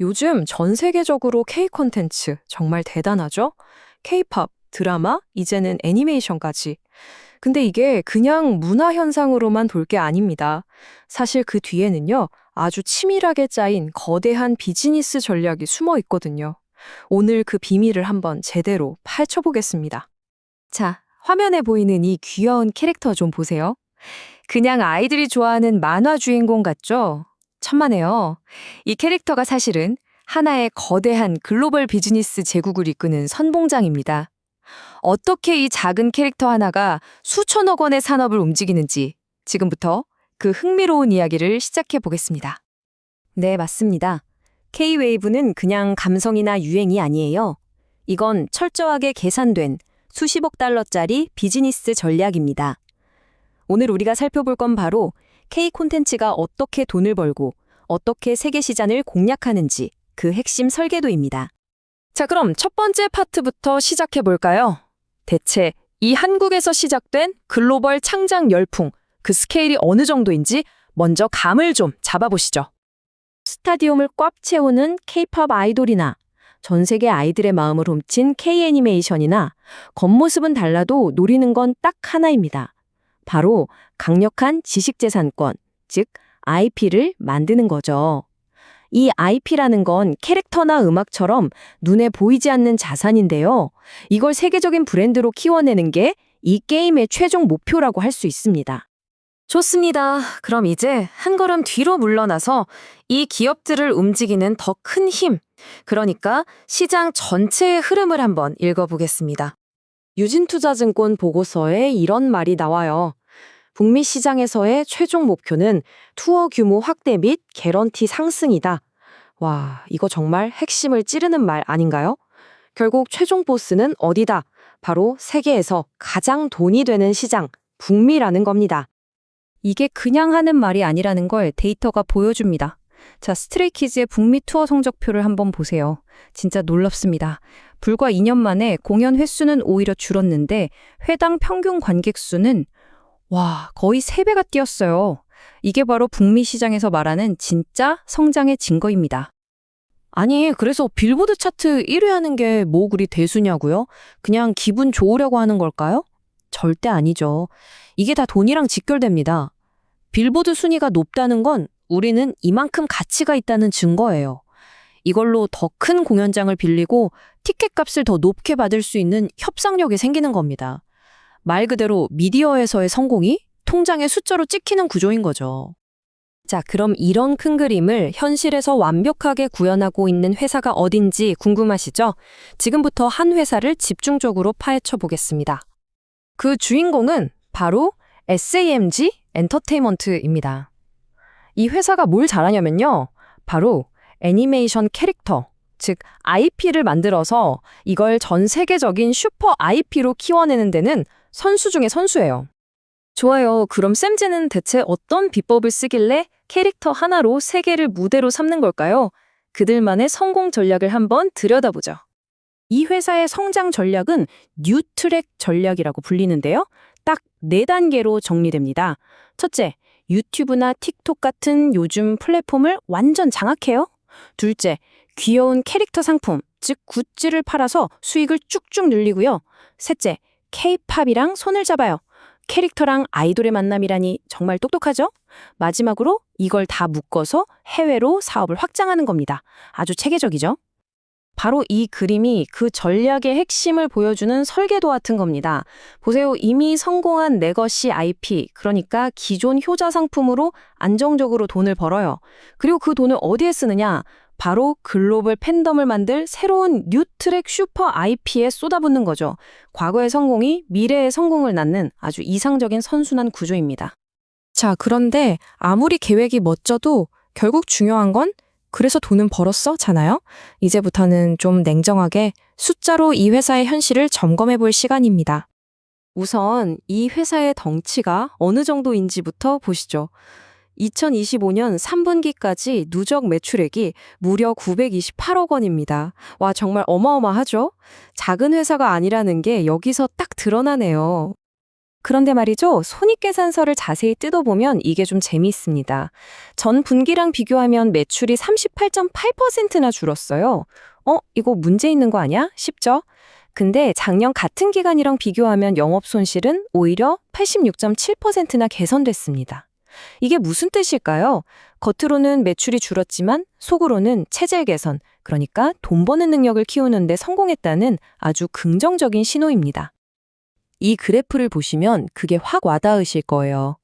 요즘 전 세계적으로 K 콘텐츠 정말 대단하죠? K-팝, 드라마, 이제는 애니메이션까지. 근데 이게 그냥 문화 현상으로만 볼 게 아닙니다. 사실 그 뒤에는요, 아주 치밀하게 짜인 거대한 비즈니스 전략이 숨어 있거든요. 오늘 그 비밀을 한번 제대로 파헤쳐 보겠습니다. 자, 화면에 보이는 이 귀여운 캐릭터 좀 보세요. 그냥 아이들이 좋아하는 만화 주인공 같죠? 천만에요. 이 캐릭터가 사실은 하나의 거대한 글로벌 비즈니스 제국을 이끄는 선봉장입니다. 어떻게 이 작은 캐릭터 하나가 수천억 원의 산업을 움직이는지 지금부터 그 흥미로운 이야기를 시작해 보겠습니다. 네, 맞습니다. K-웨이브는 그냥 감성이나 유행이 아니에요. 이건 철저하게 계산된 수십억 달러짜리 비즈니스 전략입니다. 오늘 우리가 살펴볼 건 바로 K 콘텐츠가 어떻게 돈을 벌고 어떻게 세계 시장을 공략하는지 그 핵심 설계도입니다. 자, 그럼 첫 번째 파트부터 시작해 볼까요? 대체 이 한국에서 시작된 글로벌 창작 열풍, 그 스케일이 어느 정도인지 먼저 감을 좀 잡아보시죠. 스타디움을 꽉 채우는 K-팝 아이돌이나 전 세계 아이들의 마음을 훔친 K-애니메이션이나 겉모습은 달라도 노리는 건 딱 하나입니다. 바로 강력한 지식재산권, 즉 IP를 만드는 거죠. 이 IP라는 건 캐릭터나 음악처럼 눈에 보이지 않는 자산인데요. 이걸 세계적인 브랜드로 키워내는 게 이 게임의 최종 목표라고 할 수 있습니다. 좋습니다. 그럼 이제 한 걸음 뒤로 물러나서 이 기업들을 움직이는 더 큰 힘, 그러니까 시장 전체의 흐름을 한번 읽어보겠습니다. 유진투자증권 보고서에 이런 말이 나와요. 북미 시장에서의 최종 목표는 투어 규모 확대 및 개런티 상승이다. 와, 이거 정말 핵심을 찌르는 말 아닌가요? 결국 최종 보스는 어디다? 바로 세계에서 가장 돈이 되는 시장, 북미라는 겁니다. 이게 그냥 하는 말이 아니라는 걸 데이터가 보여줍니다. 자, 스트레이키즈의 북미 투어 성적표를 한번 보세요. 진짜 놀랍습니다. 불과 2년 만에 공연 횟수는 오히려 줄었는데 회당 평균 관객 수는 거의 3배가 뛰었어요. 이게 바로 북미 시장에서 말하는 진짜 성장의 증거입니다. 아니, 그래서 빌보드 차트 1위 하는 게 뭐 그리 대수냐고요? 그냥 기분 좋으려고 하는 걸까요? 절대 아니죠. 이게 다 돈이랑 직결됩니다. 빌보드 순위가 높다는 건 우리는 이만큼 가치가 있다는 증거예요. 이걸로 더 큰 공연장을 빌리고 티켓 값을 더 높게 받을 수 있는 협상력이 생기는 겁니다. 말 그대로 미디어에서의 성공이 통장에 숫자로 찍히는 구조인 거죠. 자, 그럼 이런 큰 그림을 현실에서 완벽하게 구현하고 있는 회사가 어딘지 궁금하시죠? 지금부터 한 회사를 집중적으로 파헤쳐 보겠습니다. 그 주인공은 바로 SAMG 엔터테인먼트입니다. 이 회사가 뭘 잘하냐면요. 바로 애니메이션 캐릭터, 즉 IP를 만들어서 이걸 전 세계적인 슈퍼 IP로 키워내는 데는 선수 중에 선수예요. 좋아요. 그럼 샘즈는 대체 어떤 비법을 쓰길래 캐릭터 하나로 세계를 무대로 삼는 걸까요? 그들만의 성공 전략을 한번 들여다보죠. 이 회사의 성장 전략은 뉴트랙 전략이라고 불리는데요. 딱 4단계로 정리됩니다. 첫째, 유튜브나 틱톡 같은 요즘 플랫폼을 완전 장악해요. 둘째, 귀여운 캐릭터 상품, 즉 굿즈를 팔아서 수익을 쭉쭉 늘리고요. 셋째, K-팝이랑 손을 잡아요. 캐릭터랑 아이돌의 만남이라니 정말 똑똑하죠? 마지막으로 이걸 다 묶어서 해외로 사업을 확장하는 겁니다. 아주 체계적이죠? 바로 이 그림이 그 전략의 핵심을 보여주는 설계도 같은 겁니다. 보세요. 이미 성공한 레거시 IP, 그러니까 기존 효자 상품으로 안정적으로 돈을 벌어요. 그리고 그 돈을 어디에 쓰느냐? 바로 글로벌 팬덤을 만들 새로운 뉴트랙 슈퍼 IP에 쏟아붓는 거죠. 과거의 성공이 미래의 성공을 낳는 아주 이상적인 선순환 구조입니다. 자, 그런데 아무리 계획이 멋져도 결국 중요한 건 그래서 돈은 벌었어?잖아요? 이제부터는 좀 냉정하게 숫자로 이 회사의 현실을 점검해 볼 시간입니다. 우선 이 회사의 덩치가 어느 정도인지부터 보시죠. 2025년 3분기까지 누적 매출액이 무려 928억 원입니다. 와, 정말 어마어마하죠? 작은 회사가 아니라는 게 여기서 딱 드러나네요. 그런데 말이죠. 손익계산서를 자세히 뜯어보면 이게 좀 재미있습니다. 전 분기랑 비교하면 매출이 38.8%나 줄었어요. 이거 문제 있는 거 아니야? 싶죠? 근데 작년 같은 기간이랑 비교하면 영업 손실은 오히려 86.7%나 개선됐습니다. 이게 무슨 뜻일까요? 겉으로는 매출이 줄었지만 속으로는 체질 개선, 그러니까 돈 버는 능력을 키우는 데 성공했다는 아주 긍정적인 신호입니다. 이 그래프를 보시면 그게 확 와닿으실 거예요.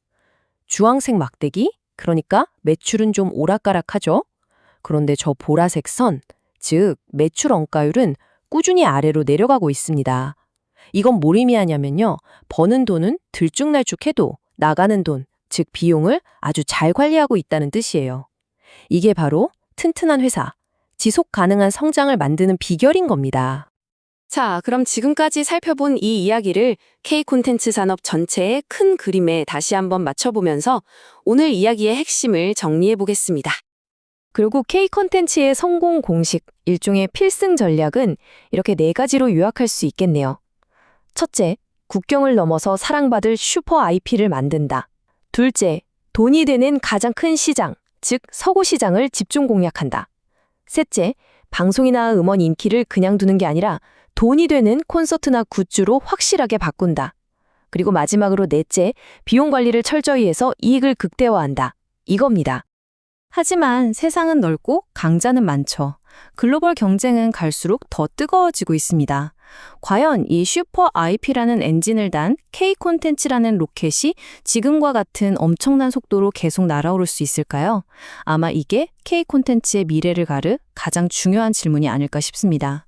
주황색 막대기, 그러니까 매출은 좀 오락가락하죠? 그런데 저 보라색 선, 즉 매출 원가율은 꾸준히 아래로 내려가고 있습니다. 이건 뭘 의미하냐면요. 버는 돈은 들쭉날쭉해도 나가는 돈, 즉 비용을 아주 잘 관리하고 있다는 뜻이에요. 이게 바로 튼튼한 회사, 지속 가능한 성장을 만드는 비결인 겁니다. 자, 그럼 지금까지 살펴본 이 이야기를 K콘텐츠 산업 전체의 큰 그림에 다시 한번 맞춰보면서 오늘 이야기의 핵심을 정리해 보겠습니다. 결국 K콘텐츠의 성공 공식, 일종의 필승 전략은 이렇게 4가지로 요약할 수 있겠네요. 첫째, 국경을 넘어서 사랑받을 슈퍼 IP를 만든다. 둘째, 돈이 되는 가장 큰 시장, 즉 서구 시장을 집중 공략한다. 셋째, 방송이나 음원 인기를 그냥 두는 게 아니라 돈이 되는 콘서트나 굿즈로 확실하게 바꾼다. 그리고 마지막으로 넷째, 비용 관리를 철저히 해서 이익을 극대화한다. 이겁니다. 하지만 세상은 넓고 강자는 많죠. 글로벌 경쟁은 갈수록 더 뜨거워지고 있습니다. 과연 이 슈퍼 IP라는 엔진을 단 K콘텐츠라는 로켓이 지금과 같은 엄청난 속도로 계속 날아오를 수 있을까요? 아마 이게 K콘텐츠의 미래를 가를 가장 중요한 질문이 아닐까 싶습니다.